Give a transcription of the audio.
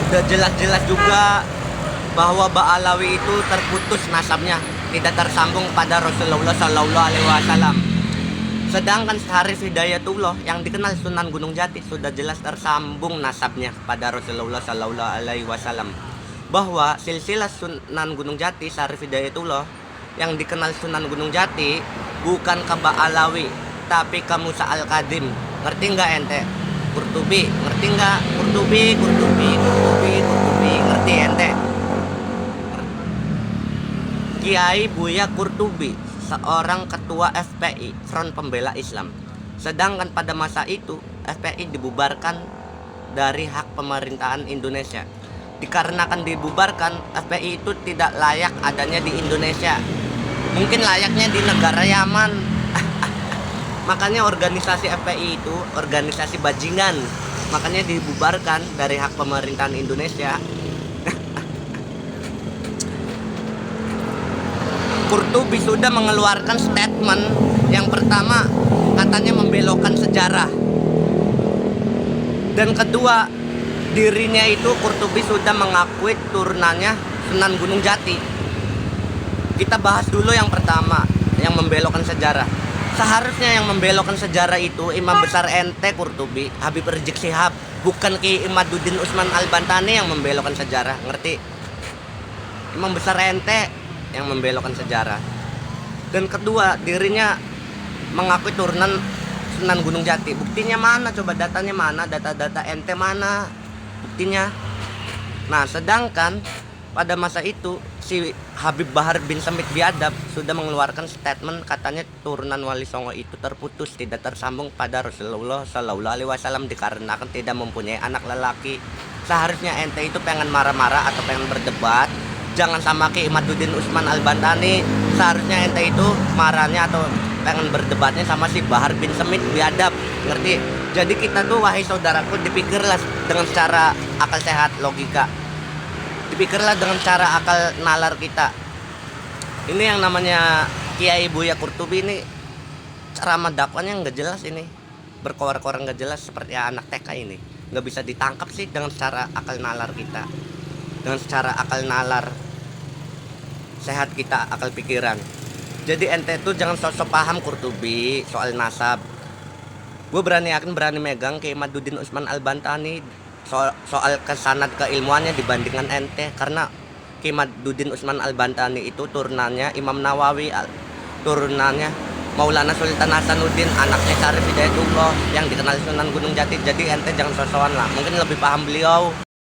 Sudah jelas-jelas juga bahwa Ba'alawi itu terputus nasabnya, tidak tersambung pada Rasulullah Shallallahu Alaihi Wasallam. Sedangkan Syarif Hidayatullah yang dikenal Sunan Gunung Jati sudah jelas tersambung nasabnya pada Rasulullah Shallallahu Alaihi Wasallam. Bahwa silsilah Sunan Gunung Jati Syarif Hidayatullah yang dikenal Sunan Gunung Jati bukan ke Ba'alawi, tapi ke Musa Al-Kadim. Ngerti nggak ente? Qurtubi, ngerti nggak? Qurtubi, ngerti ente? Kiai Buya Qurtubi, seorang ketua FPI, Front Pembela Islam. Sedangkan pada masa itu FPI dibubarkan dari hak pemerintahan Indonesia. Dikarenakan dibubarkan, FPI itu tidak layak adanya di Indonesia. Mungkin layaknya di negara Yaman. Makanya organisasi FPI itu organisasi bajingan. Makanya dibubarkan dari hak pemerintahan Indonesia. Qurtubi sudah mengeluarkan statement yang pertama, katanya membelokkan sejarah. Dan kedua, dirinya itu Qurtubi sudah mengakui turunannya Sunan Gunung Jati. Kita bahas dulu yang pertama, yang membelokkan sejarah. Seharusnya yang membelokkan sejarah itu Imam Besar ente Qurtubi, Habib Rizik Syihab, bukan Ki Imaduddin Usman Al-Bantani yang membelokkan sejarah, ngerti? Imam Besar ente yang membelokkan sejarah. Dan kedua, dirinya mengakui turunan Sunan Gunung Jati. Buktinya mana? Coba datanya mana? Data-data ente mana? Buktinya. Nah, sedangkan pada masa itu si Habib Bahar bin Smith Biadab sudah mengeluarkan statement, katanya turunan Wali Songo itu terputus, tidak tersambung pada Rasulullah Shallallahu Alaihi Wasallam dikarenakan tidak mempunyai anak lelaki. Seharusnya ente itu pengen marah-marah atau pengen berdebat, jangan sama Ki Imaduddin Usman Al-Bantani. Seharusnya ente itu marahnya atau pengen berdebatnya sama si Bahar bin Smith Biadab, ngerti? Jadi kita tuh, wahai saudaraku, dipikirlah dengan secara akal sehat, logika. Dipikirlah dengan cara akal nalar kita. Ini yang namanya Kiai Buya Qurtubi ini ceramah dakwanya nggak jelas ini, berkoar-koar nggak jelas seperti anak TK ini. Nggak bisa ditangkap sih dengan secara akal nalar kita, dengan secara akal nalar sehat kita, akal pikiran. Jadi ente tuh jangan sok-sok paham Qurtubi soal nasab. Gue berani megang Ki Imaduddin Usman Al-Bantani soal kesanad keilmuannya dibandingkan ente, karena Ki Imaduddin Usman Al-Bantani itu turunannya Imam Nawawi, turunannya Maulana Sultan Hasanuddin, anaknya Syarif Hidayatullah yang dikenal Sunan Gunung Jati. Jadi ente jangan sok-sokan lah, mungkin lebih paham beliau.